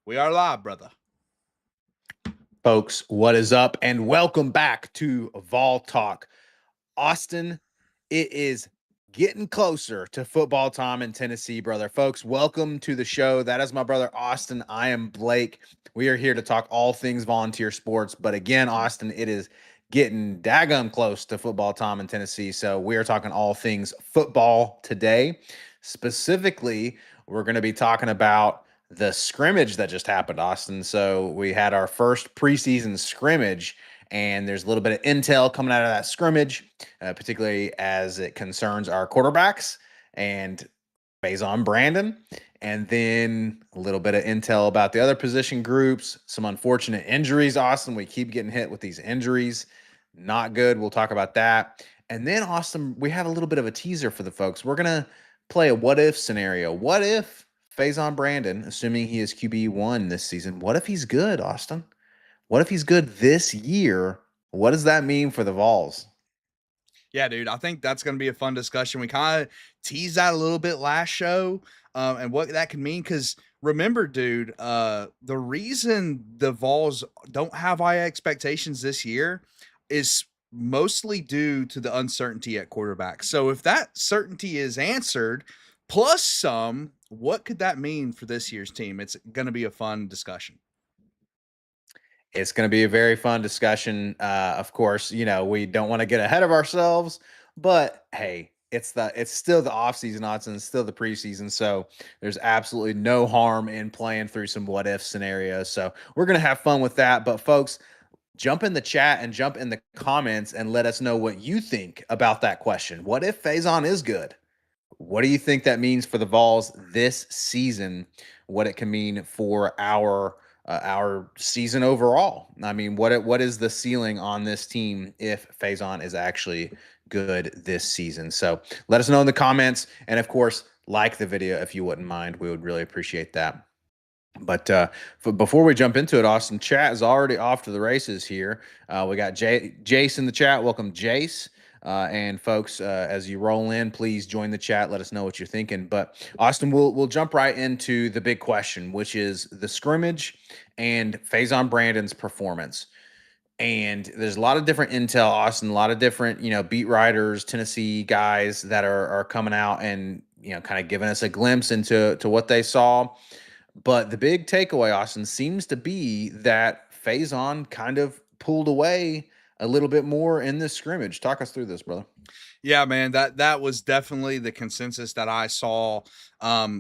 We are live, brother. Folks, what is up? And welcome back to Vol Talk. Austin, it is getting closer to football time in Tennessee, brother. Folks, welcome to the show. That is my brother, Austin. I am Blake. We are here to talk all things volunteer sports. But again, Austin, it is getting daggum close to football time in Tennessee. So we are talking all things football today. Specifically, we're going to be talking about the scrimmage that just happened, Austin. So we had our first preseason scrimmage, and there's a little bit of intel coming out of that scrimmage, particularly as it concerns our quarterbacks and Faizon Brandon, and then a little bit of intel about the other position groups, some unfortunate injuries, Austin. We keep getting hit with these injuries. Not good. We'll talk about that. And then, Austin, we have a little bit of a teaser for the folks. We're going to play a what if scenario. What if Faizon Brandon, assuming he is QB1 this season, what if he's good, Austin? What if he's good this year? What does that mean for the Vols? Yeah, dude, I think that's going to be a fun discussion. We kind of teased that a little bit last show, and what that could mean. Because remember, dude, the reason the Vols don't have high expectations this year is mostly due to the uncertainty at quarterback. So if that certainty is answered, plus some, what could that mean for this year's team? It's going to be a fun discussion. It's going to be a very fun discussion. Of course, we don't want to get ahead of ourselves, but hey, it's still the offseason, Austin. It's still the preseason, so there's absolutely no harm in playing through some what if scenarios. So we're going to have fun with that. But folks, jump in the chat and jump in the comments and let us know what you think about that question. What if Faizon is good? What do you think that means for the Vols this season? What it can mean for our season overall? I mean, what is the ceiling on this team if Faizon is actually good this season? So let us know in the comments, and of course, like the video if you wouldn't mind. We would really appreciate that. But before we jump into it, Austin, chat is already off to the races here. We got Jace in the chat. Welcome, Jace. And folks, as you roll in, please join the chat. Let us know what you're thinking. But Austin, we'll jump right into the big question, which is the scrimmage and Faizon Brandon's performance. And there's a lot of different intel, Austin, a lot of different, beat writers, Tennessee guys that are coming out and, kind of giving us a glimpse into what they saw. But the big takeaway, Austin, seems to be that Faizon kind of pulled away a little bit more in this scrimmage. Talk us through this, brother. Yeah, man, that was definitely the consensus that I saw.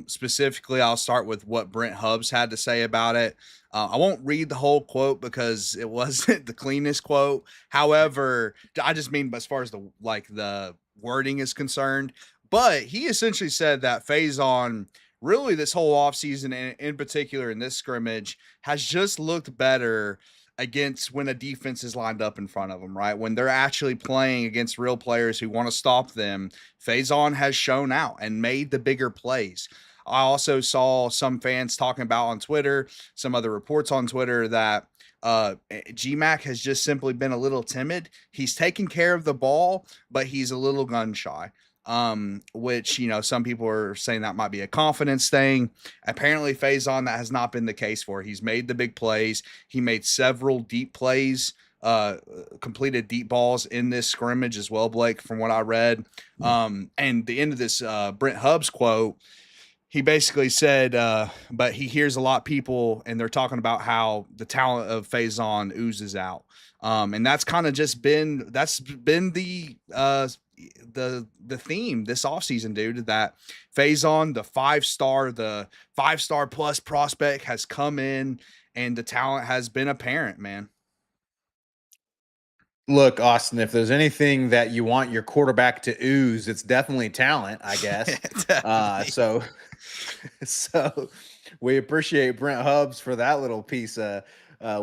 Specifically, I'll start with what Brent Hubbs had to say about it. I won't read the whole quote because it wasn't the cleanest quote. However, I just mean as far as the wording is concerned. But he essentially said that Faizon really this whole offseason, and in particular in this scrimmage, has just looked better against when a defense is lined up in front of them, right? When they're actually playing against real players who want to stop them, Faizon has shown out and made the bigger plays. I also saw some fans talking about on Twitter, some other reports on Twitter that GMAC has just simply been a little timid. He's taking care of the ball, but he's a little gun shy. Which some people are saying that might be a confidence thing. Apparently Faizon, that has not been the case for. He's made the big plays. He made several deep plays, completed deep balls in this scrimmage as well, Blake, from what I read. And the end of this Brent Hubbs quote, he basically said, but he hears a lot of people and they're talking about how the talent of Faizon oozes out. And that's kind of just been the theme this offseason, dude, that Faizon, the five-star plus prospect, has come in and the talent has been apparent, man. Look, Austin, if there's anything that you want your quarterback to ooze, it's definitely talent, I guess. So so we appreciate Brent Hubbs for that little piece of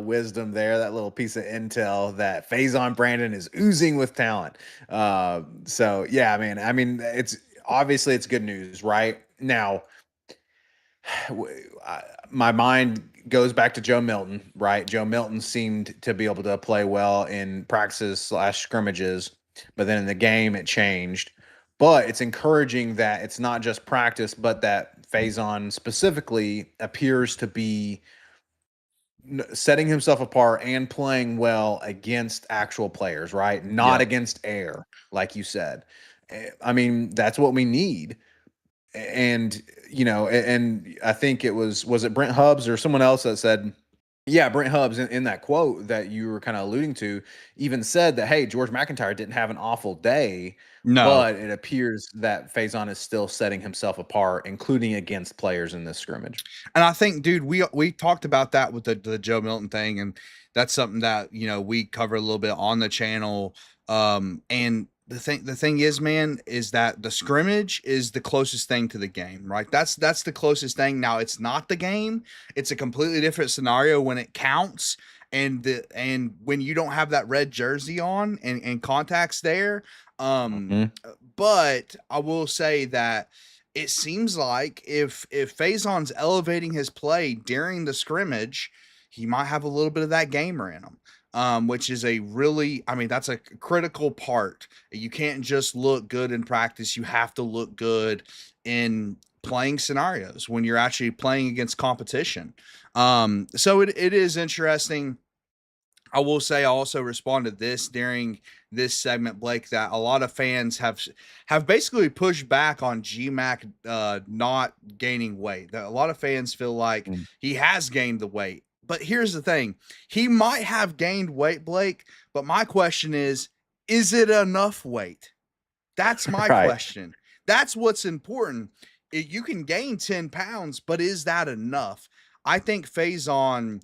wisdom there, that little piece of intel that Faizon Brandon is oozing with talent. So yeah, man. I mean, it's good news, right? Now, my mind goes back to Joe Milton, right? Joe Milton seemed to be able to play well in practices / scrimmages, but then in the game it changed. But it's encouraging that it's not just practice, but that Faizon specifically appears to be setting himself apart and playing well against actual players, right? Not Yep. against air, like you said. I mean, that's what we need. And and I think was it Brent Hubbs or someone else that said, yeah, Brent Hubbs in that quote that you were kind of alluding to even said that, hey, George MacIntyre didn't have an awful day, No. but it appears that Faison is still setting himself apart, including against players in this scrimmage. And I think, dude, we talked about that with the Joe Milton thing, and that's something that we cover a little bit on the channel. And the thing is, man, is that the scrimmage is the closest thing to the game, right? That's the closest thing. Now, it's not the game; it's a completely different scenario when it counts, and when you don't have that red jersey on and contacts there. Um, Mhm. but I will say that it seems like if Faison's elevating his play during the scrimmage, he might have a little bit of that gamer in him. Which is a really, I mean, that's a critical part. You can't just look good in practice. You have to look good in playing scenarios when you're actually playing against competition. So it is interesting. I will say I also responded this during this segment, Blake, that a lot of fans have basically pushed back on GMAC not gaining weight. That a lot of fans feel like Mm. he has gained the weight. But here's the thing. He might have gained weight, Blake, but my question is it enough weight? That's my Right. question. That's what's important. You can gain 10 pounds, but is that enough? I think Faison,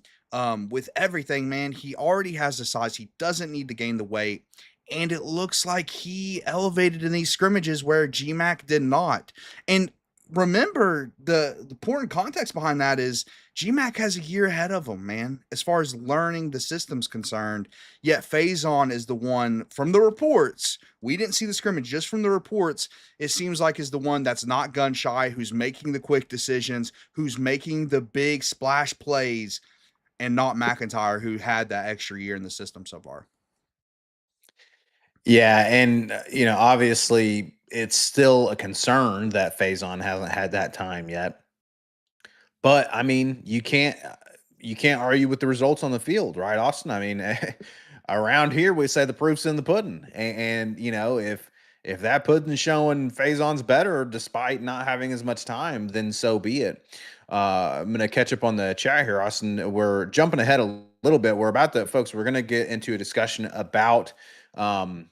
with everything, man, he already has the size. He doesn't need to gain the weight. And it looks like he elevated in these scrimmages where GMAC did not. And remember, the important context behind that is GMAC has a year ahead of him, man, as far as learning the system's concerned. Yet Faison is the one from the reports. We didn't see the scrimmage, just from the reports. It seems like is the one that's not gun shy, who's making the quick decisions, who's making the big splash plays, and not MacIntyre, who had that extra year in the system so far. Yeah, and obviously it's still a concern that Faison hasn't had that time yet. But I mean, you can't argue with the results on the field, right, Austin? I mean, around here we say the proof's in the pudding, and if that pudding's showing Faison's better despite not having as much time, then so be it. I'm gonna catch up on the chat here, Austin. We're jumping ahead a little bit. We're about to, folks. We're gonna get into a discussion um,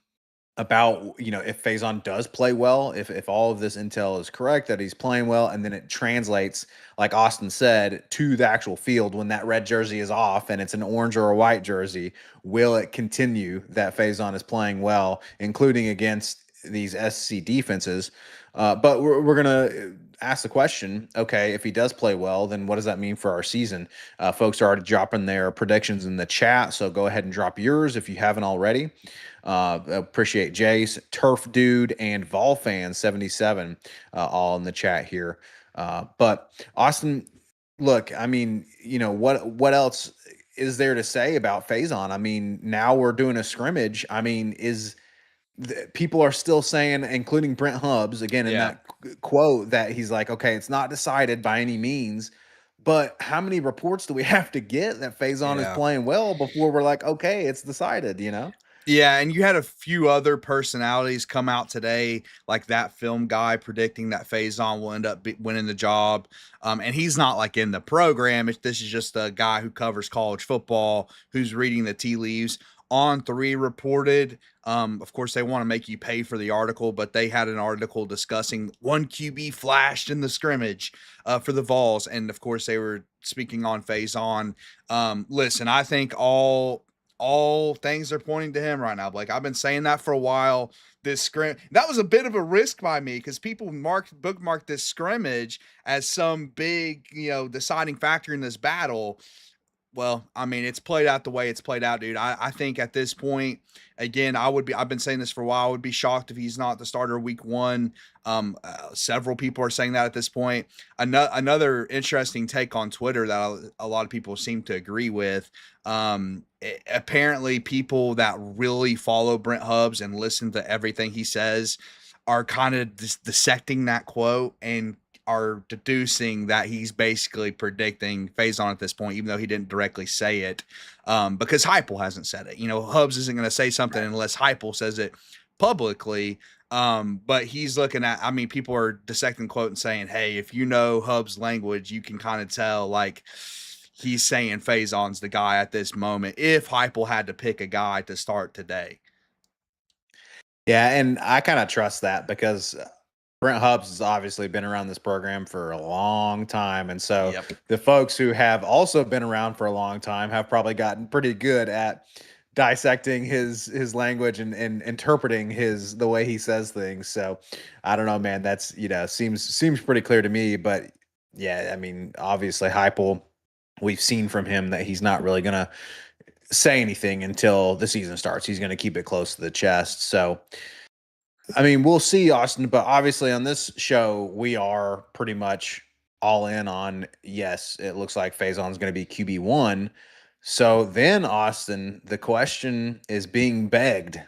about if Faison does play well, if all of this intel is correct that he's playing well, and then it translates, like Austin said, to the actual field when that red jersey is off and it's an orange or a white jersey. Will it continue that Faison is playing well, including against these SC defenses? But we're gonna ask the question: okay, if he does play well, then what does that mean for our season? Folks are already dropping their predictions in the chat, so go ahead and drop yours if you haven't already. Appreciate Jace, Turf Dude, and Vol Fan 77 all in the chat here. But Austin, look, I mean, what else is there to say about Faison? I mean, now we're doing a scrimmage. I mean, people are still saying, including Brent Hubbs, again in Yeah. that quote, that he's like, okay, it's not decided by any means. But how many reports do we have to get that Faison is Yeah. playing well before we're like, okay, it's decided, Yeah, and you had a few other personalities come out today, like that film guy predicting that Faison will end up winning the job. And he's not like in the program. This is just a guy who covers college football, who's reading the tea leaves. On3 reported. Of course, they want to make you pay for the article, but they had an article discussing one QB flashed in the scrimmage for the Vols, and of course, they were speaking on Faison. Listen, I think all things are pointing to him right now. Blake, I've been saying that for a while. This that was a bit of a risk by me because people bookmarked this scrimmage as some big, deciding factor in this battle. Well, I mean, it's played out the way it's played out, dude. I think at this point, again, I've been saying this for a while. I would be shocked if he's not the starter week one. Several people are saying that at this point. Another interesting take on Twitter that a lot of people seem to agree with. Apparently, people that really follow Brent Hubbs and listen to everything he says are kind of dissecting that quote and are deducing that he's basically predicting Faizon at this point, even though he didn't directly say it, because Heupel hasn't said it. Hubs isn't going to say something unless Heupel says it publicly. But he's looking at, I mean, people are dissecting quote and saying, hey, if you know Hub's language, you can kind of tell like he's saying Faison's the guy at this moment if Heupel had to pick a guy to start today. Yeah, and I kind of trust that because Brent Hubbs has obviously been around this program for a long time. And so the folks who have also been around for a long time have probably gotten pretty good at dissecting his language and interpreting the way he says things. So I don't know, man. That's seems pretty clear to me. But yeah, I mean, obviously Heupel, we've seen from him that he's not really gonna say anything until the season starts. He's gonna keep it close to the chest. So I mean, we'll see, Austin, but obviously on this show, we are pretty much all in on, yes, it looks like Faizon's going to be QB1. So then, Austin, the question is being begged.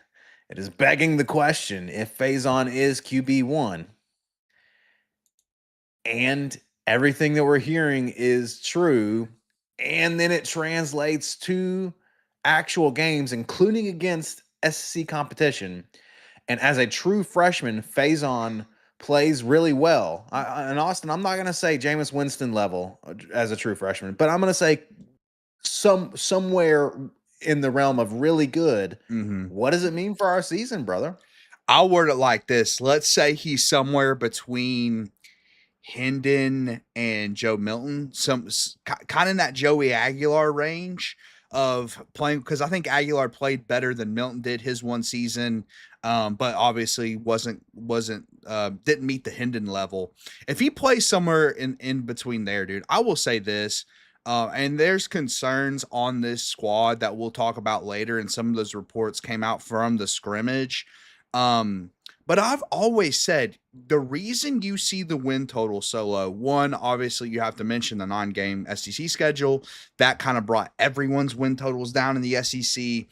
It is begging the question if Faizon is QB1 and everything that we're hearing is true, and then it translates to actual games, including against SEC competition. And as a true freshman, Faizon plays really well. And Austin, I'm not going to say Jameis Winston level as a true freshman, but I'm going to say somewhere in the realm of really good. Mm-hmm. What does it mean for our season, brother? I'll word it like this. Let's say he's somewhere between Hendon and Joe Milton, some kind of in that Joey Aguilar range of playing, because I think Aguilar played better than Milton did his one season, but obviously didn't meet the Hendon level. If he plays somewhere in between there, dude, I will say this. And there's concerns on this squad that we'll talk about later, and some of those reports came out from the scrimmage. But I've always said the reason you see the win total so low, one, obviously you have to mention the 9-game SEC schedule. That kind of brought everyone's win totals down in the SEC.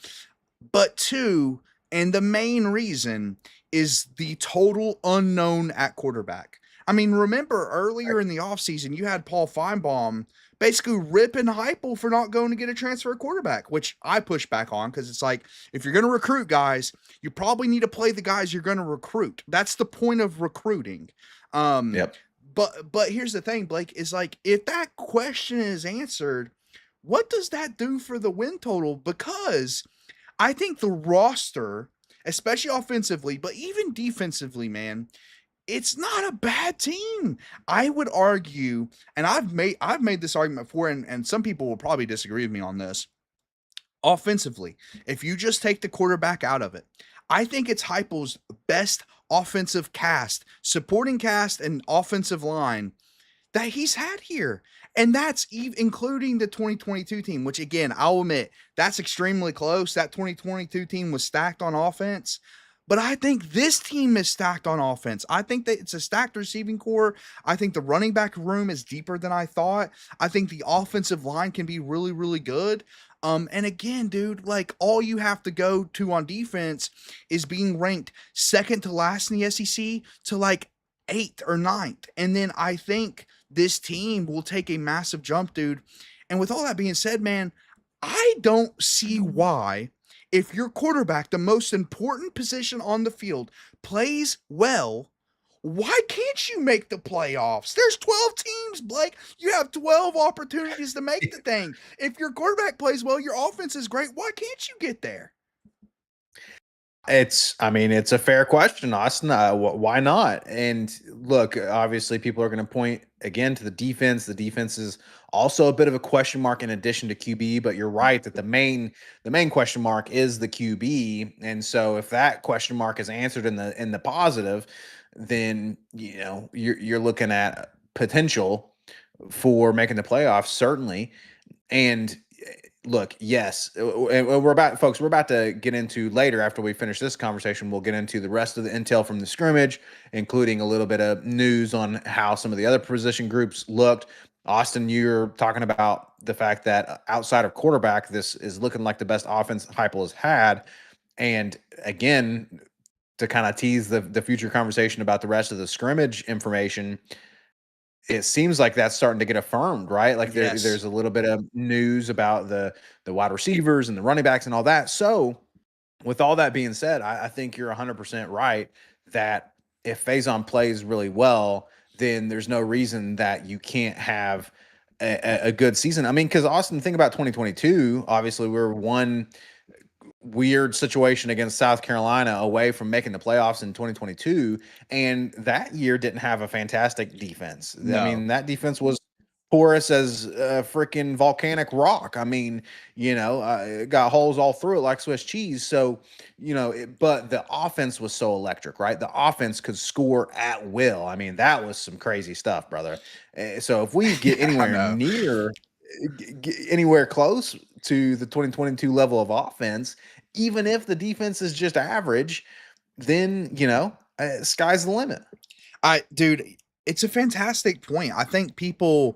But two, and the main reason is the total unknown at quarterback. I mean, remember earlier in the offseason, you had Paul Feinbaum basically ripping Heupel for not going to get a transfer quarterback, which I push back on because it's like, if you're going to recruit guys, you probably need to play the guys you're going to recruit. That's the point of recruiting. But here's the thing, Blake, is like, if that question is answered, what does that do for the win total? Because I think the roster, especially offensively, but even defensively, man, it's not a bad team. I would argue, and I've made this argument before, and some people will probably disagree with me on this. Offensively, if you just take the quarterback out of it, I think it's Heupel's best offensive cast, supporting cast, and offensive line that he's had here. And that's including the 2022 team, which again, I'll admit, that's extremely close. That 2022 team was stacked on offense. But I think this team is stacked on offense. I think that it's a stacked receiving core. I think the running back room is deeper than I thought. I think the offensive line can be really, really good. And again, dude, like all you have to go to on defense is being ranked second to last in the SEC to like 8th or 9th. And then I think this team will take a massive jump, dude. And with all that being said, man, I don't see why, if your quarterback, the most important position on the field, plays well, why can't you make the playoffs? There's 12 teams, Blake. You have 12 opportunities to make the thing. If your quarterback plays well, your offense is great. Why can't you get there? It's a fair question, Austin. Why not? And look, obviously, people are going to point again to the defense. The defense is also a bit of a question mark in addition to QB. But you're right that the main question mark is the QB. And so, if that question mark is answered in the positive, then you're looking at potential for making the playoffs, certainly. And look, yes, and we're about to get into later after we finish this conversation. We'll get into the rest of the intel from the scrimmage, including a little bit of news on how some of the other position groups looked. Austin, you're talking about the fact that outside of quarterback, this is looking like the best offense Heupel has had. And again, to kind of tease the future conversation about the rest of the scrimmage information, it seems like that's starting to get affirmed, right? Like Yes. there's a little bit of news about the wide receivers and the running backs and all that. So with all that being said, I think you're 100% right that if Faison plays really well, then there's no reason that you can't have a good season. I mean, because Austin, think about 2022. Obviously, we were one weird situation against South Carolina away from making the playoffs in 2022, and that year didn't have a fantastic defense. I No. mean, that defense was porous as a freaking volcanic rock. I mean, it got holes all through it like Swiss cheese. So, but the offense was so electric, right? The offense could score at will. I mean, that was some crazy stuff, brother. So if we get Yeah, I anywhere know. near, anywhere close to the 2022 level of offense, even if the defense is just average, then sky's the limit. Dude, it's a fantastic point. I think people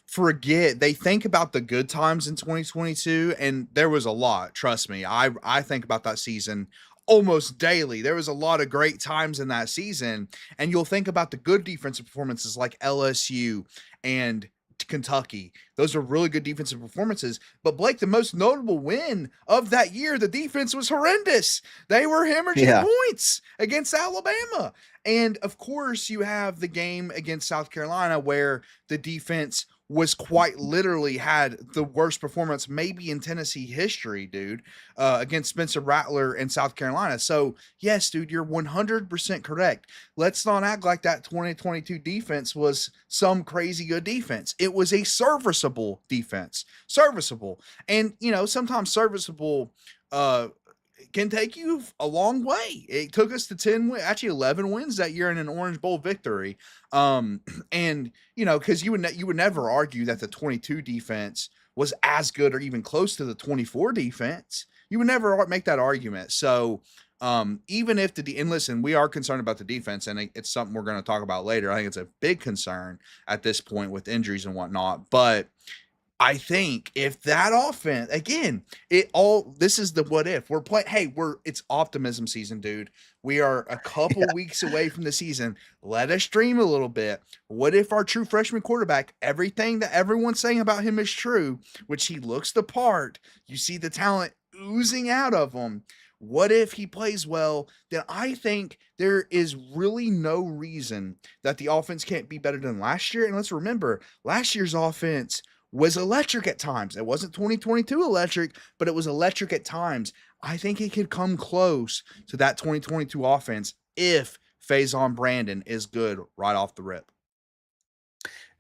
forget, they think about the good times in 2022, and there was a lot. Trust me, I think about that season almost daily. There was a lot of great times in that season, and you'll think about the good defensive performances like LSU and Kentucky. Those are really good defensive performances. But Blake, the most notable win of that year, the defense was horrendous. They were hemorrhaging Yeah. points against Alabama. And of course, you have the game against South Carolina where the defense was quite literally had the worst performance maybe in Tennessee history, dude, against Spencer Rattler in South Carolina. So, yes, dude, you're 100% correct. Let's not act like that 2022 defense was some crazy good defense. It was a serviceable defense. Serviceable. And, sometimes serviceable uh can take you a long way. It took us to actually 11 wins that year in an Orange Bowl victory. Um, and because you would never argue that the 22 defense was as good or even close to the 24 defense. You would never make that argument. So, even if and listen, we are concerned about the defense, and it's something we're going to talk about later. I think it's a big concern at this point with injuries and whatnot. But I think if that offense again, this is the what if we're playing. Hey, it's optimism season, dude. We are a couple weeks away from the season. Let us dream a little bit. What if our true freshman quarterback, everything that everyone's saying about him is true, which he looks the part, you see the talent oozing out of him. What if he plays well? Then I think there is really no reason that the offense can't be better than last year. And let's remember, last year's offense was electric at times. It wasn't 2022 electric, but it was electric at times. I think it could come close to that 2022 offense if Faizon Brandon is good right off the rip.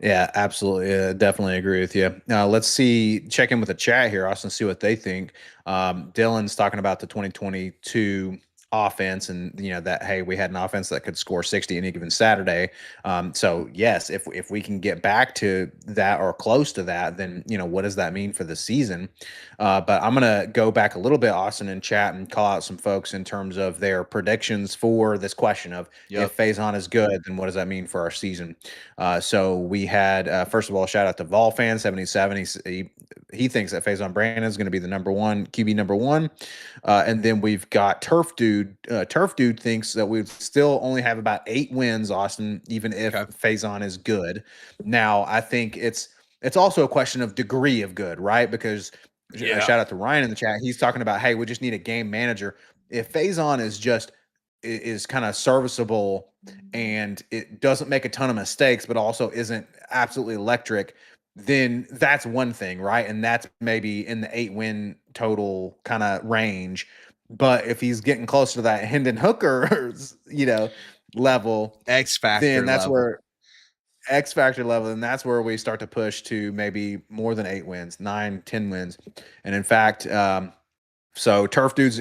Yeah, absolutely. Definitely agree with you. Let's check in with the chat here, Austin, see what they think. Dylan's talking about the 2022 offense and that, hey, we had an offense that could score 60 any given Saturday. So yes, if we can get back to that or close to that, then what does that mean for the season? But I'm gonna go back a little bit, Austin, in chat and call out some folks in terms of their predictions for this question of if Faison is good, then what does that mean for our season? So we had first of all, shout out to Vol fan 77. He thinks that Faizon Brandon is going to be the number one QB number one, and then we've got Turf Dude. Turf Dude thinks that we still only have about 8 wins, Austin, even if Faizon is good. Now I think it's also a question of degree of good, right? Because shout out to Ryan in the chat. He's talking about, hey, we just need a game manager. If Faizon is kind of serviceable and it doesn't make a ton of mistakes, but also isn't absolutely electric, then that's one thing, right? And that's maybe in the 8-win total kind of range. But if he's getting closer to that Hendon Hooker, level, X factor then that's level. where X factor level, and that's where we start to push to maybe more than 8 wins, 9, 10 wins. And in fact, so Turf Dude's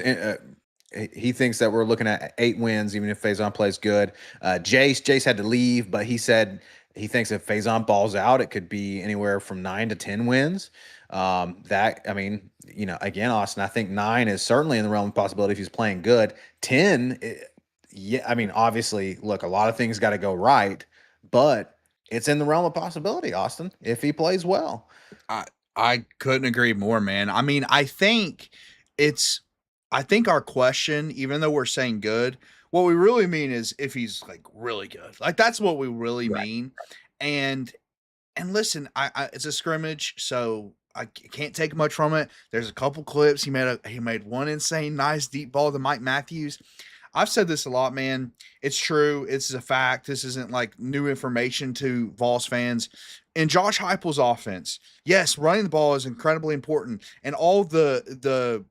he thinks that we're looking at 8 wins, even if Faizon plays good. Jace had to leave, but he said he thinks if Faizon balls out, it could be anywhere from 9 to 10 wins. Again, Austin, I think 9 is certainly in the realm of possibility if he's playing good. 10, obviously, look, a lot of things got to go right, but it's in the realm of possibility, Austin, if he plays well. I couldn't agree more, man. I mean, I think our question, even though we're saying good, what we really mean is if he's like really good. Like that's what we really mean. And listen, it's a scrimmage, so I can't take much from it. There's a couple clips. He made one insane nice deep ball to Mike Matthews. I've said this a lot, man. It's true. It's a fact. This isn't like new information to Vols fans. In Josh Heupel's offense, yes, running the ball is incredibly important, and all the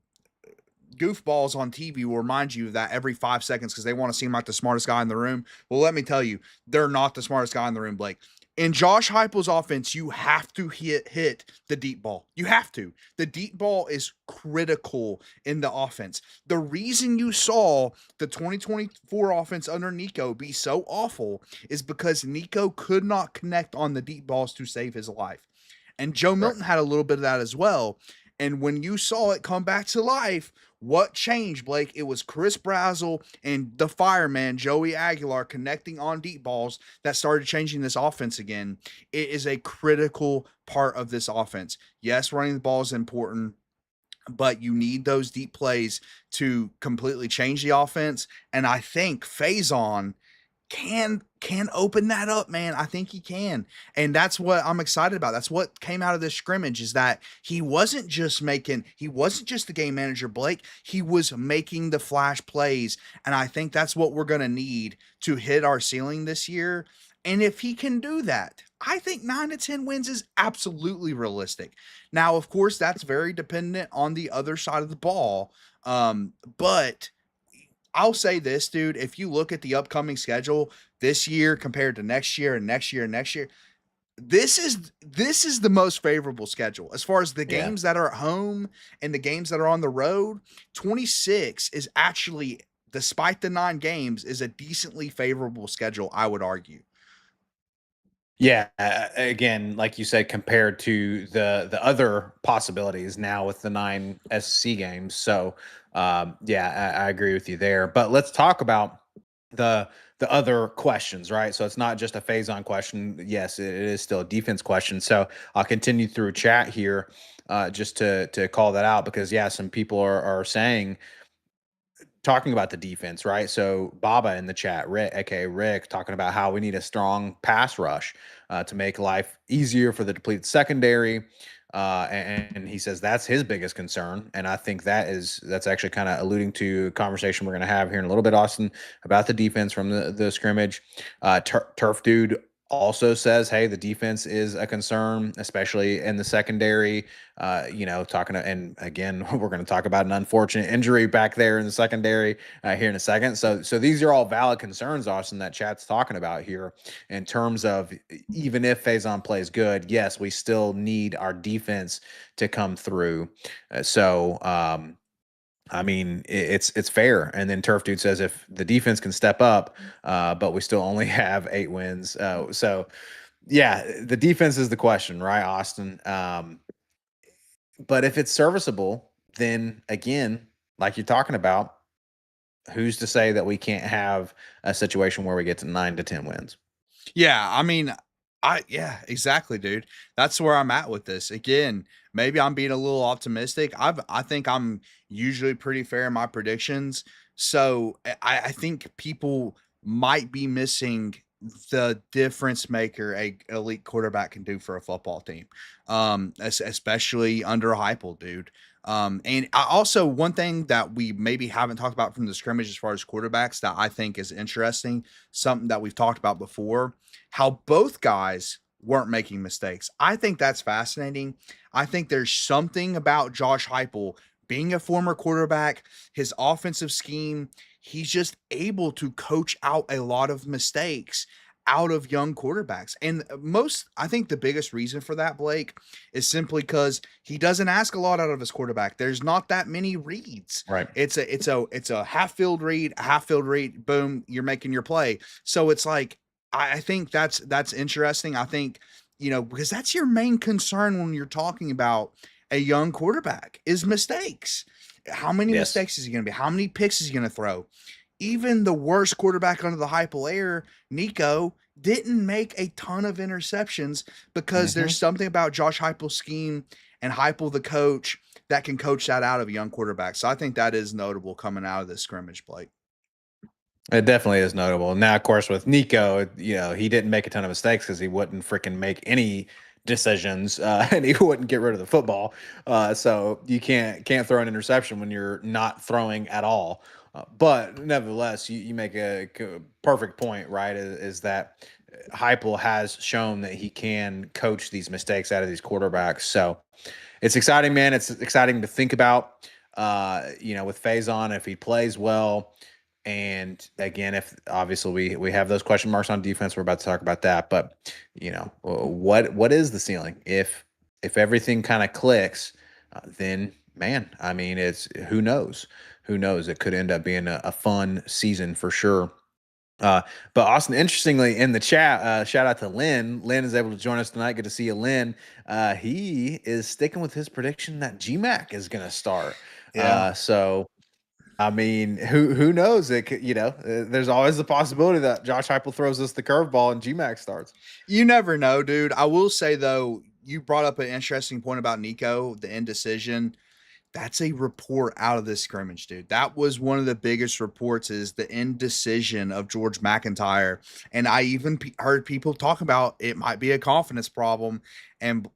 goofballs on TV will remind you of that every 5 seconds because they want to seem like the smartest guy in the room. Well, let me tell you, they're not the smartest guy in the room, Blake. In Josh Heupel's offense, you have to hit the deep ball. You have to. The deep ball is critical in the offense. The reason you saw the 2024 offense under Nico be so awful is because Nico could not connect on the deep balls to save his life. And Joe Right. Milton had a little bit of that as well. And when you saw it come back to life, what changed, Blake? It was Chris Brazzell and the fireman, Joey Aguilar, connecting on deep balls that started changing this offense again. It is a critical part of this offense. Yes, running the ball is important, but you need those deep plays to completely change the offense. And I think Faizon can open that up, man. I think he can. And that's what I'm excited about. That's what came out of this scrimmage is that he wasn't just the game manager, Blake. He was making the flash plays. And I think that's what we're going to need to hit our ceiling this year. And if he can do that, I think 9 to 10 wins is absolutely realistic. Now, of course, that's very dependent on the other side of the ball. But I'll say this, dude. If you look at the upcoming schedule this year compared to next year and next year and next year, this is the most favorable schedule as far as the Yeah. games that are at home and the games that are on the road. 26 is actually, despite the 9 games, is a decently favorable schedule, I would argue. Yeah, again, like you said, compared to the other possibilities now with the 9 SC games. So, yeah, I agree with you there. But let's talk about the other questions, right? So it's not just a Faizon question. Yes, it is still a defense question. So I'll continue through chat here, just to call that out because yeah, some people are saying talking about the defense, right? So Baba in the chat, Rick, aka Rick, talking about how we need a strong pass rush to make life easier for the depleted secondary. And he says that's his biggest concern, and I think that's actually kind of alluding to a conversation we're going to have here in a little bit, Austin, about the defense from the scrimmage. Turf Dude also says, hey, the defense is a concern, especially in the secondary. Talking to, and again, we're going to talk about an unfortunate injury back there in the secondary here in a second. So these are all valid concerns, Austin, that chat's talking about here in terms of even if Faizon plays good, yes, we still need our defense to come through. I mean, it's fair. And then Turf Dude says if the defense can step up, but we still only have 8 wins. So yeah, the defense is the question, right, Austin? But if it's serviceable, then again, like you're talking about, who's to say that we can't have a situation where we get to 9 to 10 wins? Yeah, I mean, yeah, exactly, dude. That's where I'm at with this. Again, maybe I'm being a little optimistic. I think I'm usually pretty fair in my predictions. So I think people might be missing the difference maker a elite quarterback can do for a football team. Especially under Heupel, dude. And I also, one thing that we maybe haven't talked about from the scrimmage as far as quarterbacks that I think is interesting, something that we've talked about before, how both guys weren't making mistakes. I think that's fascinating. I think there's something about Josh Heupel being a former quarterback, his offensive scheme, he's just able to coach out a lot of mistakes out of young quarterbacks. And I think the biggest reason for that, Blake, is simply because he doesn't ask a lot out of his quarterback. There's not that many reads. Right. It's a half field read, boom, you're making your play. So it's like I think that's interesting. I think, because that's your main concern when you're talking about a young quarterback is mistakes. How many Yes. mistakes is he going to be? How many picks is he going to throw? Even the worst quarterback under the Heupel era, Nico, didn't make a ton of interceptions because there's something about Josh Heupel's scheme and Heupel, the coach, that can coach that out of a young quarterback. So I think that is notable coming out of this scrimmage, Blake. It definitely is notable. Now, of course, with Nico, he didn't make a ton of mistakes because he wouldn't freaking make any decisions, and he wouldn't get rid of the football. So you can't throw an interception when you're not throwing at all. But nevertheless, you make a perfect point, right? Is that Heupel has shown that he can coach these mistakes out of these quarterbacks. So it's exciting, man. It's exciting to think about. With Faizon, if he plays well. And again, if obviously we have those question marks on defense, we're about to talk about that. But what is the ceiling? If everything kind of clicks, then man, I mean, it's who knows? Who knows? It could end up being a fun season for sure. Uh, but Austin, interestingly, in the chat, shout out to Lynn. Lynn is able to join us tonight. Good to see you, Lynn. He is sticking with his prediction that GMAC is going to start. Yeah. So I mean, who knows? It could, there's always the possibility that Josh Heupel throws us the curveball and GMAC starts. You never know, dude. I will say though, you brought up an interesting point about Nico, the indecision. That's a report out of this scrimmage, dude. That was one of the biggest reports is the indecision of George MacIntyre. And I even heard people talk about it might be a confidence problem. And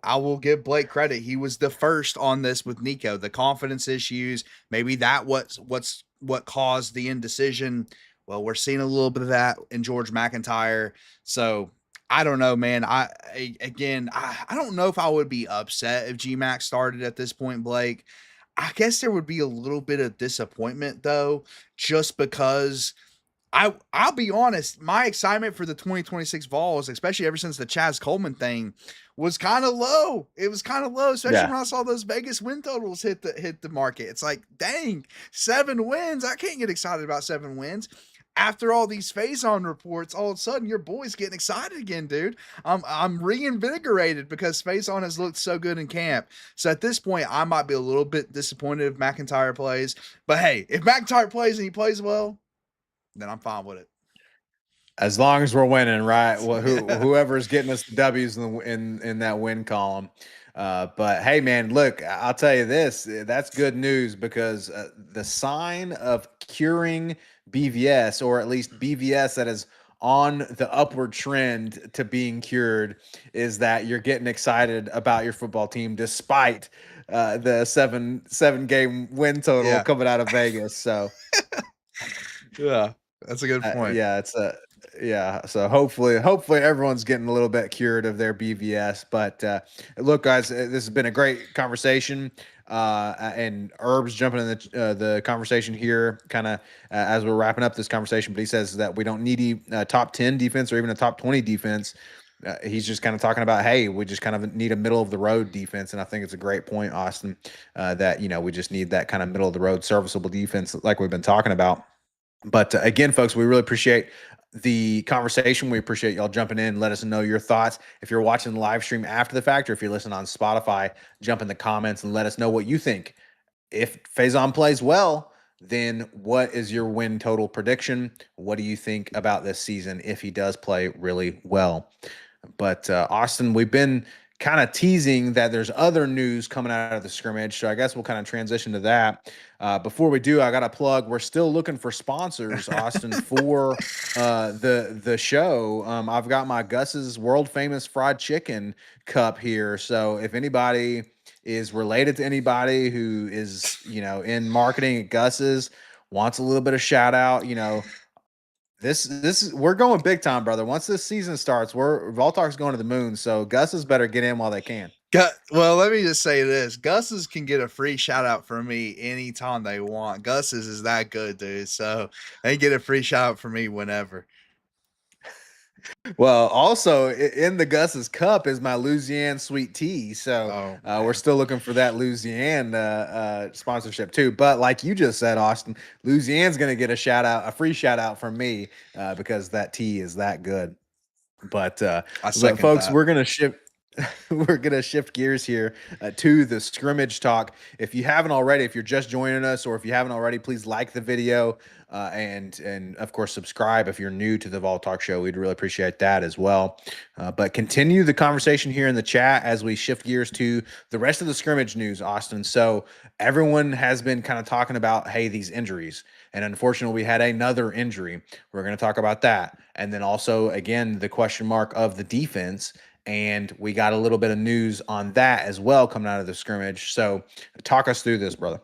I will give Blake credit. He was the first on this with Nico. The confidence issues, maybe that what caused the indecision. Well, we're seeing a little bit of that in George MacIntyre. So I don't know, man. I don't know if I would be upset if GMAC started at this point, Blake. I guess there would be a little bit of disappointment though, just because I'll be honest, my excitement for the 2026 Vols, especially ever since the Chaz Coleman thing, was kind of low. It was kind of low, especially when I saw those Vegas win totals hit the market. It's like, dang, 7 wins. I can't get excited about 7 wins. After all these Faizon reports, all of a sudden your boy's getting excited again, dude. I'm reinvigorated because Faizon has looked so good in camp. So at this point, I might be a little bit disappointed if MacIntyre plays. But hey, if MacIntyre plays and he plays well, then I'm fine with it. As long as we're winning, right? Well, whoever's getting us the W's in that win column. But hey, man, look, I'll tell you this: that's good news because the sign of curing BVS, or at least BVS that is on the upward trend to being cured, is that you're getting excited about your football team despite the seven game win total coming out of Vegas. So. Yeah, that's a good point. Yeah. So hopefully everyone's getting a little bit cured of their BVS. But look, guys, this has been a great conversation. And Herb's jumping in the conversation here, kind of as we're wrapping up this conversation. But he says that we don't need a top 10 defense or even a top 20 defense. He's just kind of talking about, hey, we just kind of need a middle of the road defense. And I think it's a great point, Austin, that, we just need that kind of middle of the road serviceable defense like we've been talking about. But again, folks, we really appreciate the conversation. We appreciate y'all jumping in. Let us know your thoughts. If you're watching the live stream after the fact, or if you're listening on Spotify, jump in the comments and let us know what you think. If Faizon plays well, then what is your win total prediction? What do you think about this season if he does play really well? But Austin, we've been kind of teasing that there's other news coming out of the scrimmage. So I guess we'll kind of transition to that. Before we do, I got to plug, we're still looking for sponsors, Austin, for the show. I've got my Gus's world famous fried chicken cup here. So if anybody is related to anybody who is, in marketing at Gus's, wants a little bit of shout out, this is we're going big time, brother. Once this season starts, Voltalk's going to the moon. So Gus's better get in while they can. Well, let me just say this: Gus's can get a free shout out from me anytime they want. Gus's is that good, dude. So they get a free shout out from me whenever. Well, also in the Gus's cup is my Louisiana sweet tea. So we're still looking for that Louisiana sponsorship too. But like you just said, Austin, Louisiana's going to get a free shout out from me because that tea is that good. But folks, we're going to ship. we're going to shift gears here to the scrimmage talk. If you haven't already, if you're just joining us, or if you haven't already, please like the video and of course subscribe if you're new to the Vol Talk Show. We'd really appreciate that as well. But continue the conversation here in the chat as we shift gears to the rest of the scrimmage news, Austin. So everyone has been kind of talking about, hey, these injuries. And unfortunately, we had another injury. We're going to talk about that. And then also, again, the question mark of the defense. And we got a little bit of news on that as well coming out of the scrimmage. So talk us through this, brother.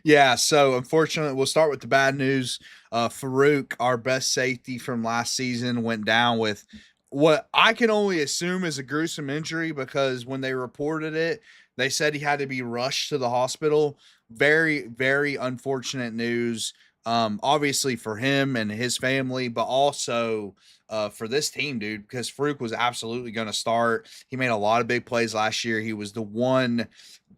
Yeah, so unfortunately, we'll start with the bad news. Farouk, our best safety from last season, went down with what I can only assume is a gruesome injury, because when they reported it, they said he had to be rushed to the hospital. Very, very unfortunate news. Obviously for him and his family, but also for this team, dude, because Farouk was absolutely going to start. He made a lot of big plays last year. He was the one,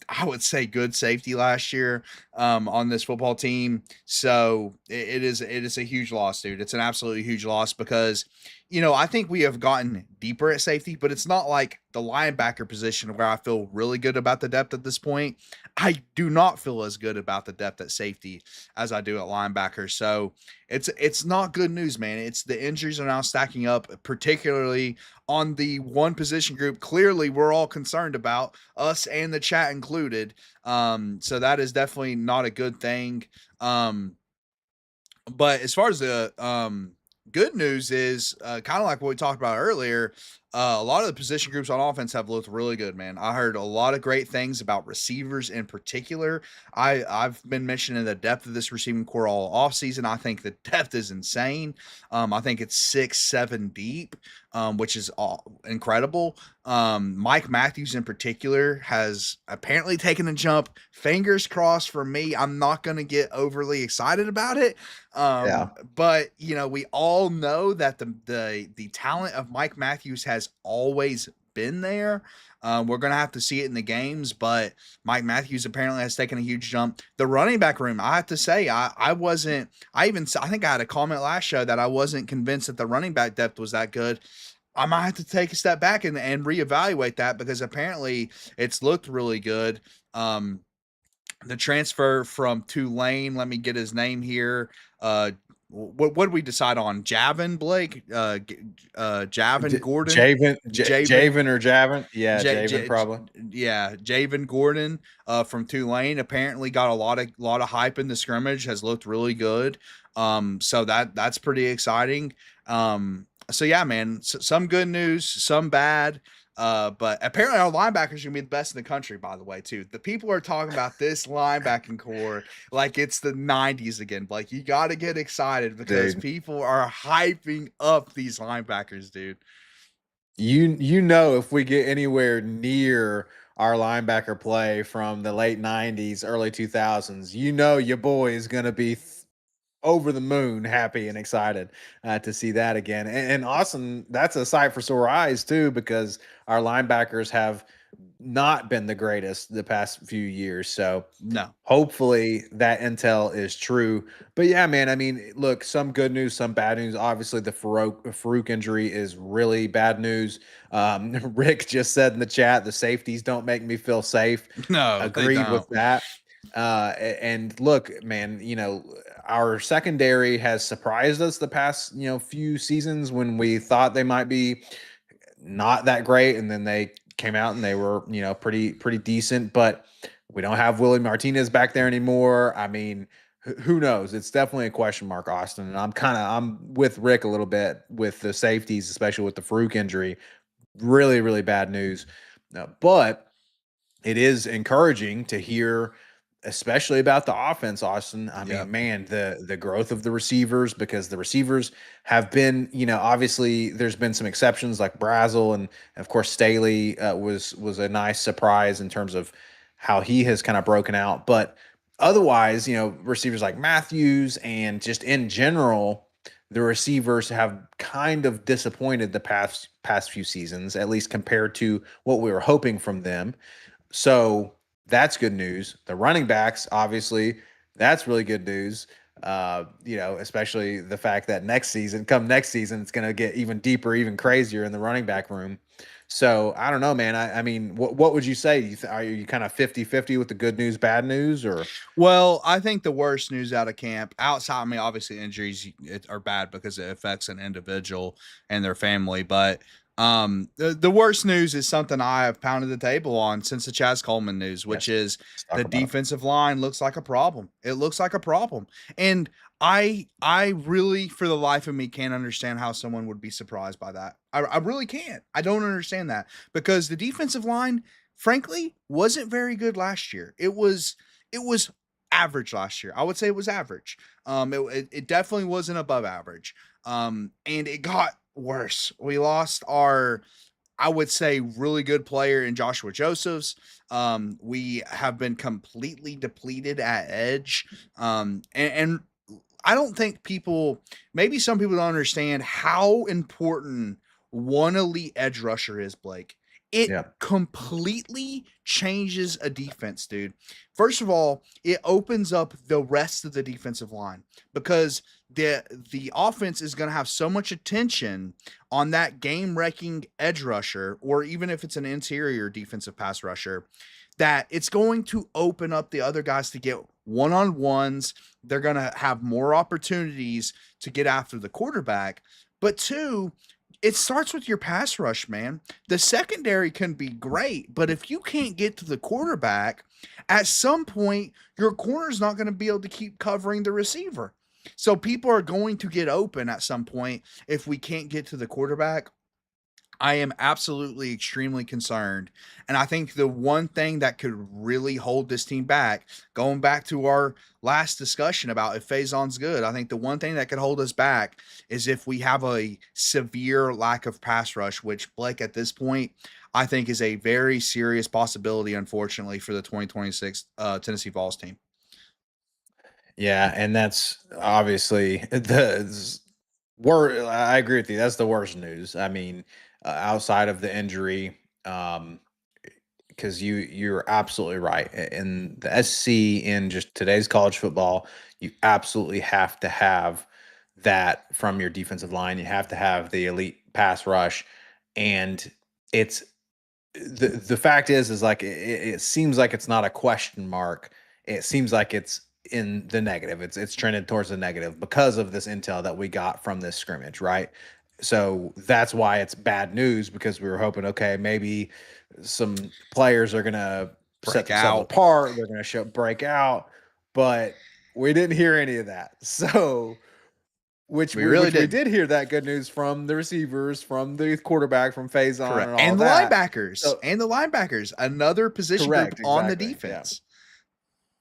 I would say, good safety last year on this football team. So it is a huge loss, dude. It's an absolutely huge loss because, I think we have gotten deeper at safety, but it's not like the linebacker position where I feel really good about the depth at this point. I do not feel as good about the depth at safety as I do at linebacker. So it's not good news, man. It's the injuries are now stacking up, particularly on the one position group clearly we're all concerned about, us and the chat included. So that is definitely not a good thing. But as far as the good news is, kind of like what we talked about earlier, a lot of the position groups on offense have looked really good, man. I heard a lot of great things about receivers in particular. I've been mentioning the depth of this receiving core all offseason. I think the depth is insane. I think it's 6-7 deep, which is incredible. Mike Matthews in particular has apparently taken a jump. Fingers crossed for me. I'm not going to get overly excited about it. But we all know that the talent of Mike Matthews has always been there. We're gonna have to see it in the games, but Mike Matthews apparently has taken a huge jump. The running back room, I have to say, I wasn't. I think I had a comment last show that I wasn't convinced that the running back depth was that good. I might have to take a step back and reevaluate that, because apparently it's looked really good. The transfer from Tulane, let me get his name here. What did we decide on? Javin Blake, Javin Gordon, Javen or Javin? Yeah, Javen probably. Yeah, Javin Gordon from Tulane apparently got a lot of hype in the scrimmage. Has looked really good. So that's pretty exciting. So yeah, man, some good news, some bad. But apparently our linebackers are gonna be the best in the country, by the way, too. The people are talking about this linebacking core like it's the 90s again. Like, you got to get excited because people are hyping up these linebackers, dude. If we get anywhere near our linebacker play from the late 90s, early 2000s, your boy is going to be over the moon happy and excited to see that again. And Austin, that's a sight for sore eyes too, because our linebackers have not been the greatest the past few years. So no, hopefully that intel is true. But yeah, man, I mean, look, some good news, some bad news. Obviously the Farouk injury is really bad news. Rick just said in the chat, the safeties don't make me feel safe. no, Agreed with that. And look, man, our secondary has surprised us the past, few seasons when we thought they might be not that great, and then they came out and they were, pretty decent. But we don't have Willie Martinez back there anymore. I mean, who knows? It's definitely a question mark, Austin. And I'm with Rick a little bit with the safeties, especially with the Farouk injury. Really, really bad news. But it is encouraging to hear, especially about the offense, Austin. I mean, man, the growth of the receivers, because the receivers have been, obviously there's been some exceptions like Brazel, and of course Staley was a nice surprise in terms of how he has kind of broken out. But otherwise, receivers like Matthews and just in general, the receivers have kind of disappointed the past few seasons, at least compared to what we were hoping from them. So that's good news. The running backs, obviously, that's really good news. Especially the fact that next season, it's going to get even deeper, even crazier in the running back room. So I don't know, man. I mean, what would you say? Are you kind of 50-50 with the good news, bad news, or? Well, I think the worst news out of camp, outside, I mean, obviously injuries are bad because it affects an individual and their family. But the worst news is something I have pounded the table on since the Chaz Coleman news, which Yes, is let's talk the about it. defensive line looks like a problem. It looks like a problem. And I really, for the life of me, can't understand how someone would be surprised by that. I really can't. I don't understand that because the defensive line, frankly, wasn't very good last year. It was average last year. I would say it was average. It definitely wasn't above average. And it got worse. We lost our, I would say, really good player in Joshua Josephs. We have been completely depleted at edge. And I don't think maybe some people don't understand how important one elite edge rusher is, Blake. It Yeah. completely changes a defense, dude. First of all, it opens up the rest of the defensive line because the offense is going to have so much attention on that game-wrecking edge rusher, or even if it's an interior defensive pass rusher, that it's going to open up the other guys to get one-on-ones. They're going to have more opportunities to get after the quarterback. But two, it starts with your pass rush, man. The secondary can be great, but if you can't get to the quarterback, at some point, your corner's not going to be able to keep covering the receiver. So people are going to get open at some point if we can't get to the quarterback. I am absolutely extremely concerned. And I think the one thing that could really hold this team back, going back to our last discussion about if Faizon's good, I think the one thing that could hold us back is if we have a severe lack of pass rush, which Blake at this point, I think is a very serious possibility, unfortunately, for the 2026 Tennessee Vols team. Yeah, and that's obviously the word. I agree with you. That's the worst news. I mean, outside of the injury, because you're absolutely right. In the SC, in just today's college football, you absolutely have to have that from your defensive line. You have to have the elite pass rush, and it's the fact is like it seems like it's not a question mark. It seems like it's in the negative. It's trended towards the negative because of this intel that we got from this scrimmage, right? So that's why it's bad news, because we were hoping, okay, maybe some players are gonna set Break themselves out. apart. They're gonna break out, but we didn't hear any of that. So which We we really which we didn't. did hear that good news from the receivers, from the quarterback, from Faison, Correct. and all And the that. linebackers. So And the linebackers. Another position group correct, on the exactly. Yeah, defense.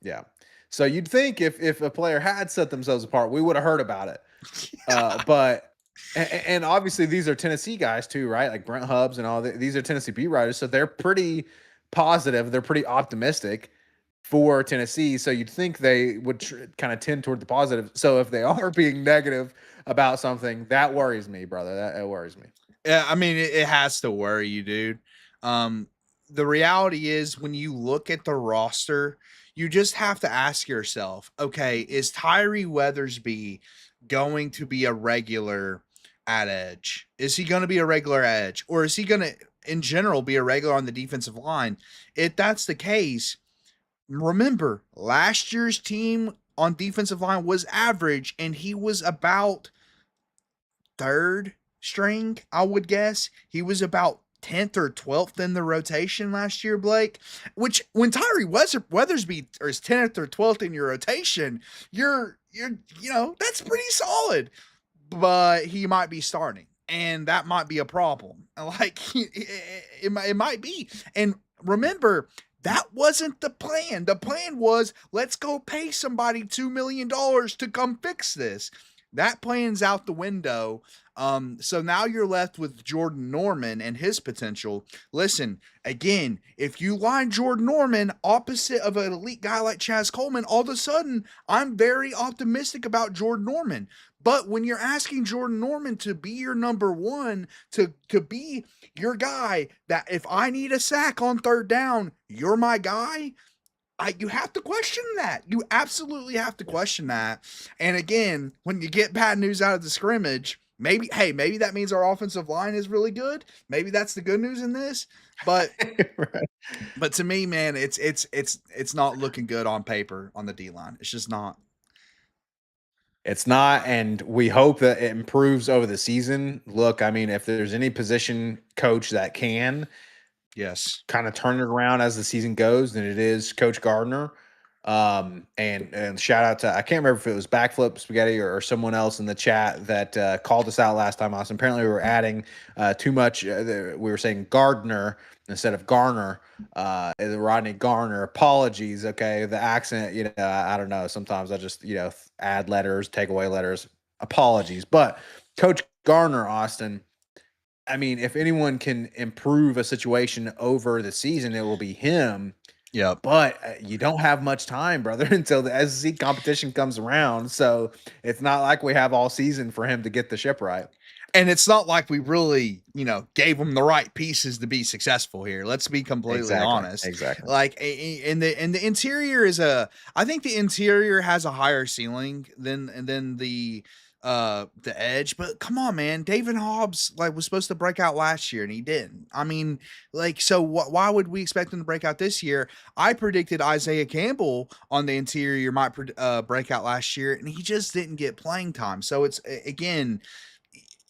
yeah. So you'd think if a player had set themselves apart, we would have heard about it. But and obviously these are Tennessee guys too, right? Like Brent Hubbs and all these are Tennessee beat writers, so they're pretty positive. They're pretty optimistic for Tennessee. So you'd think they would kind of tend toward the positive. So if they are being negative about something, that worries me, brother. That worries me. Yeah, I mean, it has to worry you, dude. Um, the reality is when you look at the roster, you just have to ask yourself, okay, is Tyree Weathersby going to be a regular at edge? Is he going to be a regular at edge? Or is he going to, in general, be a regular on the defensive line? If that's the case, remember, last year's team on defensive line was average, and he was about third string, I would guess. He was about 10th or 12th in the rotation last year, Blake. Which when Tyree Weathersby is 10th or 12th in your rotation, that's pretty solid. But he might be starting, and that might be a problem. Like it might be. And remember, that wasn't the plan. The plan was, let's go pay somebody $2 million to come fix this. That plan's out the window. So now you're left with Jordan Norman and his potential. Listen, again, if you line Jordan Norman opposite of an elite guy like Chaz Coleman, all of a sudden I'm very optimistic about Jordan Norman. But when you're asking Jordan Norman to be your number one, to be your guy, that if I need a sack on third down, you're my guy, You have to question that. You absolutely have to question that. And again, when you get bad news out of the scrimmage, maybe that means our offensive line is really good. Maybe that's the good news in this. But Right. but to me, man, it's not looking good on paper on the D line. It's just not. It's not, and we hope that it improves over the season. Look, I mean, if there's any position coach that can Yes. kind of turn it around as the season goes, then it is Coach Gardner. And shout out to, I can't remember if it was Backflip Spaghetti or someone else in the chat that called us out last time, Austin. Apparently, we were adding too much. We were saying Gardner instead of Garner. Rodney Garner. Apologies. Okay, the accent. I don't know. Sometimes I just add letters, take away letters. Apologies, but Coach Garner, Austin. I mean, if anyone can improve a situation over the season, it will be him. Yep. But you don't have much time, brother, until the SEC competition comes around. So it's not like we have all season for him to get the ship right. And it's not like we really, gave him the right pieces to be successful here. Let's be completely honest. Exactly. Like in the interior I think the interior has a higher ceiling than the edge, but come on, man. David Hobbs was supposed to break out last year and he didn't. I mean, so why would we expect him to break out this year? I predicted Isaiah Campbell on the interior might break out last year and he just didn't get playing time. So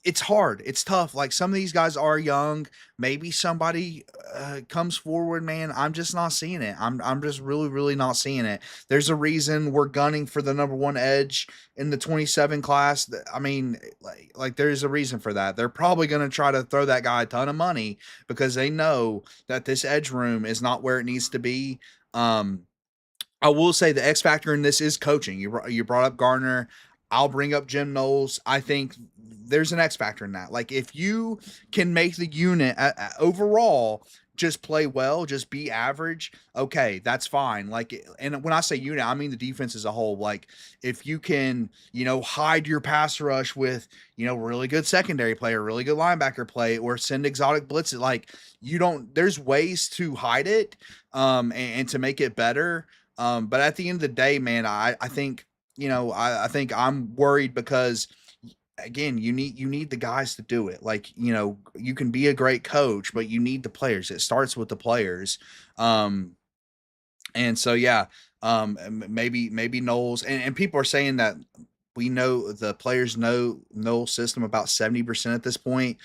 it's hard. It's tough. Like some of these guys are young. Maybe somebody comes forward, man. I'm just not seeing it. I'm just really, really not seeing it. There's a reason we're gunning for the number one edge in the 27 class. I mean, like there's a reason for that. They're probably going to try to throw that guy a ton of money because they know that this edge room is not where it needs to be. I will say the X factor in this is coaching. You brought up Gardner. I'll bring up Jim Knowles. I think there's an X factor in that. Like if you can make the unit overall just play well, just be average, okay, that's fine. Like, and when I say unit, I mean the defense as a whole. Like if you can, hide your pass rush with, really good secondary play or really good linebacker play or send exotic blitzes, like there's ways to hide it and to make it better. But at the end of the day, man, I think, I think I'm worried because again, you need the guys to do it. Like, you can be a great coach, but you need the players. It starts with the players. And so, yeah, maybe Knowles and people are saying that we know the players know Knowles' system about 70% at this point.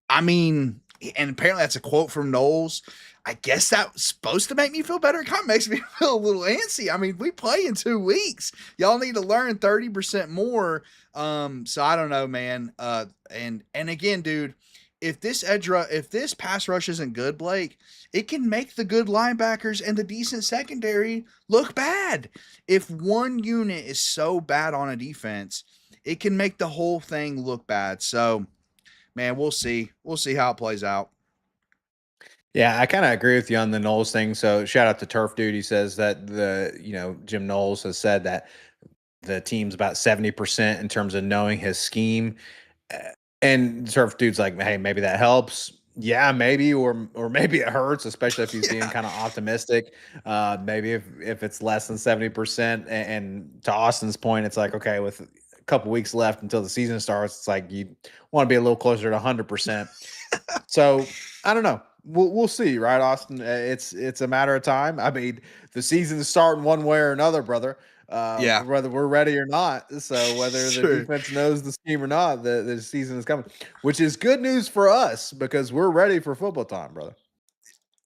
I mean, and apparently that's a quote from Knowles. I guess that's supposed to make me feel better. It kind of makes me feel a little antsy. I mean, we play in 2 weeks. Y'all need to learn 30% more. So I don't know, man. And again, dude, if this pass rush isn't good, Blake, it can make the good linebackers and the decent secondary look bad. If one unit is so bad on a defense, it can make the whole thing look bad. So, man, we'll see. We'll see how it plays out. Yeah, I kind of agree with you on the Knowles thing. So shout out to Turf Dude. He says that Jim Knowles has said that the team's about 70% in terms of knowing his scheme. And Turf Dude's like, hey, maybe that helps. Yeah, maybe, or maybe it hurts, especially if he's being kind of optimistic. Maybe if it's less than 70%. And to Austin's point, it's like, okay, with a couple weeks left until the season starts, it's like you want to be a little closer to 100%. So I don't know. We'll see, right, Austin? It's a matter of time. I mean, the season's starting one way or another, brother. Yeah. Whether we're ready or not. So whether Sure. the defense knows the scheme or not, the season is coming, which is good news for us because we're ready for football time, brother.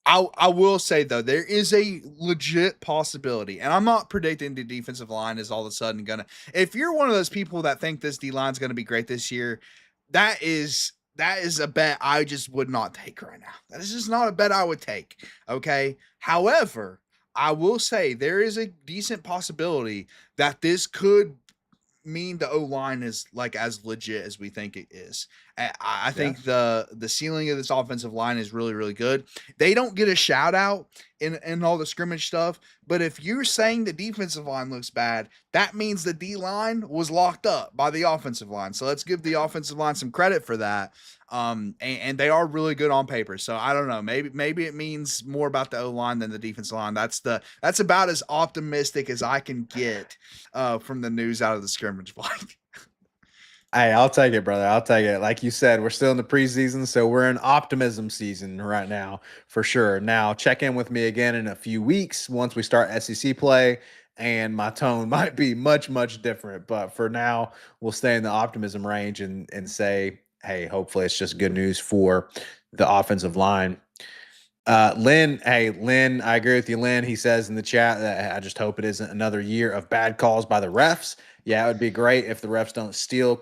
I will say though, there is a legit possibility, and I'm not predicting the defensive line is all of a sudden gonna. If you're one of those people that think this D line is gonna be great this year, that is a bet I just would not take right now. That is just not a bet I would take. Okay. However, I will say there is a decent possibility that this could mean the O line is like as legit as we think it is. I Yeah. think the ceiling of this offensive line is really, really good. They don't get a shout out in all the scrimmage stuff, but if you're saying the defensive line looks bad, that means the D line was locked up by the offensive line. So let's give the offensive line some credit for that. And they are really good on paper. So I don't know. Maybe it means more about the O line than the defensive line. That's about as optimistic as I can get from the news out of the scrimmage, Blake. Hey, I'll take it, brother. I'll take it. Like you said, we're still in the preseason, so we're in optimism season right now for sure. Now, check in with me again in a few weeks once we start SEC play, and my tone might be much, much different. But for now, we'll stay in the optimism range and say, hey, hopefully it's just good news for the offensive line. Lynn, hey, Lynn, I agree with you, Lynn. He says in the chat that I just hope it isn't another year of bad calls by the refs. Yeah, it would be great if the refs don't steal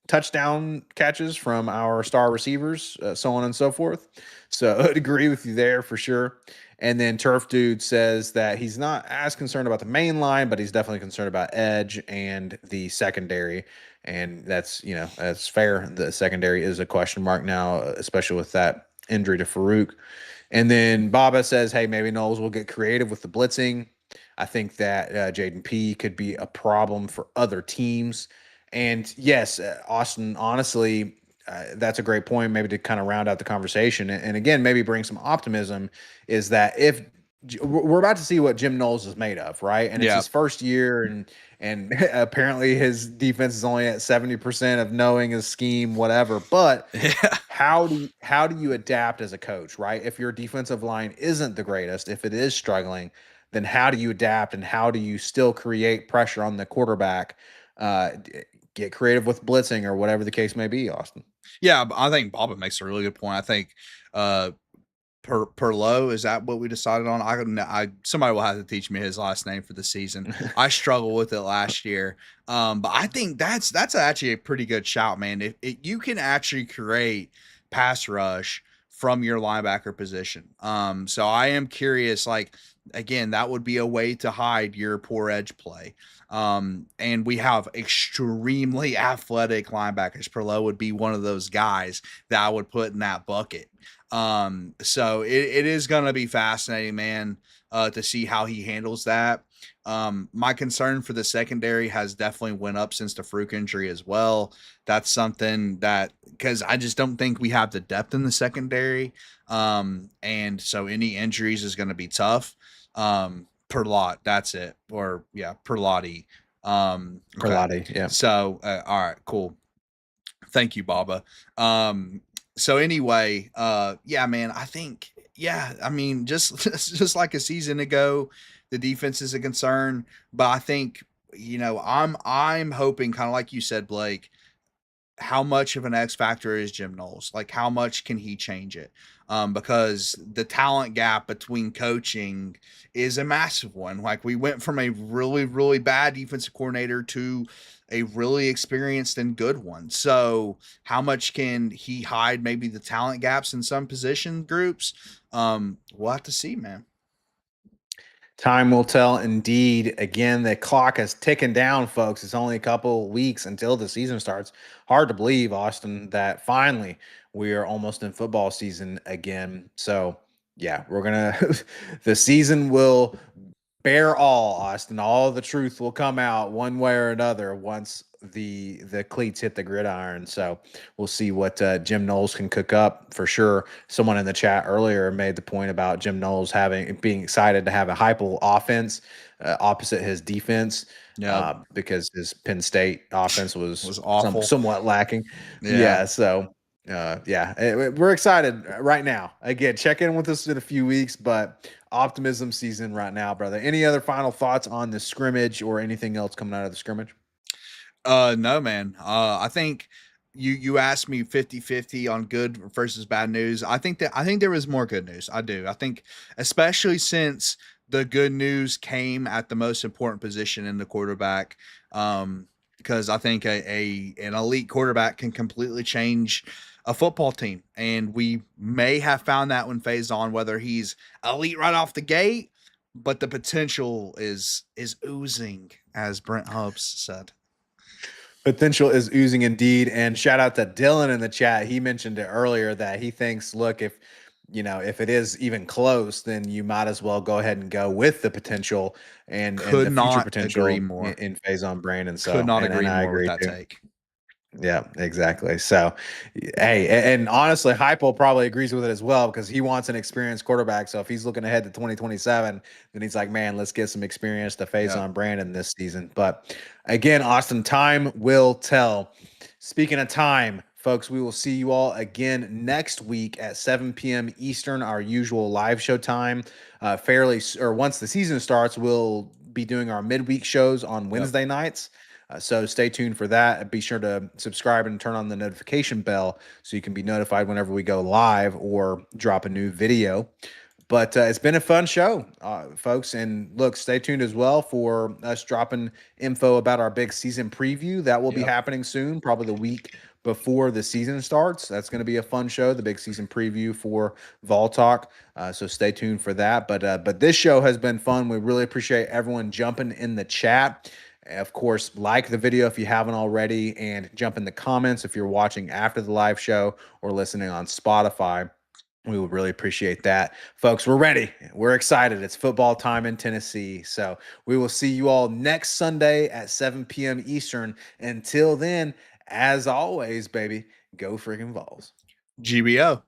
touchdown catches from our star receivers, so on and so forth. So I'd agree with you there for sure. And then Turf Dude says that he's not as concerned about the main line, but he's definitely concerned about edge and the secondary. And that's, that's fair. The secondary is a question mark now, especially with that injury to Farouk. And then Baba says, hey, maybe Knowles will get creative with the blitzing. I think that Jaden P could be a problem for other teams. And yes, Austin, honestly, that's a great point, maybe to kind of round out the conversation. And again, maybe bring some optimism is that if we're about to see what Jim Knowles is made of, right? And it's his first year, and apparently his defense is only at 70% of knowing his scheme, whatever. But how do you adapt as a coach, right? If your defensive line isn't the greatest, if it is struggling, then how do you adapt and how do you still create pressure on the quarterback? Get creative with blitzing or whatever the case may be, Austin. Yeah, I think Baba makes a really good point. I think Perlow, is that what we decided on? I somebody will have to teach me his last name for the season. I struggled with it last year, but I think that's actually a pretty good shout, man. If you can actually create pass rush from your linebacker position, so I am curious. Like again, that would be a way to hide your poor edge play. And we have extremely athletic linebackers. Perlow would be one of those guys that I would put in that bucket. So it is going to be fascinating, man, to see how he handles that. My concern for the secondary has definitely went up since the Farouk injury as well. That's something that, because I just don't think we have the depth in the secondary. And so any injuries is going to be tough. Per lot, that's it. Or yeah, per lottie. Okay. Perlotti, yeah. So all right, cool. Thank you, Baba. So anyway, yeah, man, I think, yeah, I mean, just like a season ago, the defense is a concern, but I think, I'm hoping, kind of like you said, Blake, how much of an X factor is Jim Knowles? Like, how much can he change it? Because the talent gap between coaching is a massive one. Like, we went from a really, really bad defensive coordinator to a really experienced and good one. So, how much can he hide maybe the talent gaps in some position groups? We'll have to see, man. Time will tell indeed. Again, the clock is ticking down, folks. It's only a couple weeks until the season starts. Hard to believe, Austin, that finally we are almost in football season again. So, yeah, we're going to, the season will bear all, Austin. All the truth will come out one way or another once the cleats hit the gridiron. So we'll see what Jim Knowles can cook up for sure. Someone in the chat earlier made the point about Jim Knowles being excited to have a Heupel offense opposite his defense. Yeah, because his Penn State offense was awful, somewhat lacking. Yeah. So we're excited right now. Again, check in with us in a few weeks, but optimism season right now, brother. Any other final thoughts on the scrimmage or anything else coming out of the scrimmage? No, man. I think you asked me 50-50 on good versus bad news. I think there was more good news. I do. I think especially since the good news came at the most important position in the quarterback. Because I think an elite quarterback can completely change a football team, and we may have found that when Faizon, whether he's elite right off the gate, but the potential is oozing, as Brent Hubbs said. Potential is oozing indeed. And shout out to Dylan in the chat. He mentioned it earlier that he thinks, look, if it is even close, then you might as well go ahead and go with the potential and Could the future not agree potential more. in Faizon Brandon. Could So, not and agree I more with agree that too. take. Yeah, exactly. So, hey, and honestly, Heupel probably agrees with it as well because he wants an experienced quarterback. So if he's looking ahead to 2027, then he's like, man, let's get some experience to face Yep. on Brandon this season. But again, Austin, time will tell. Speaking of time, folks, we will see you all again next week at 7 p.m. Eastern, our usual live show time. Once the season starts, we'll be doing our midweek shows on Yep. Wednesday nights. So stay tuned for that. Be sure to subscribe and turn on the notification bell so you can be notified whenever we go live or drop a new video. But it's been a fun show, folks. And look, stay tuned as well for us dropping info about our big season preview. That will be Yep. happening soon, probably the week before the season starts. That's going to be a fun show, the big season preview for Vol Talk. So stay tuned for that. But this show has been fun. We really appreciate everyone jumping in the chat. Of course, like the video if you haven't already, and jump in the comments if you're watching after the live show or listening on Spotify. We would really appreciate that. Folks, we're ready. We're excited. It's football time in Tennessee. So we will see you all next Sunday at 7 p.m. Eastern. Until then, as always, baby, go friggin' Vols. GBO.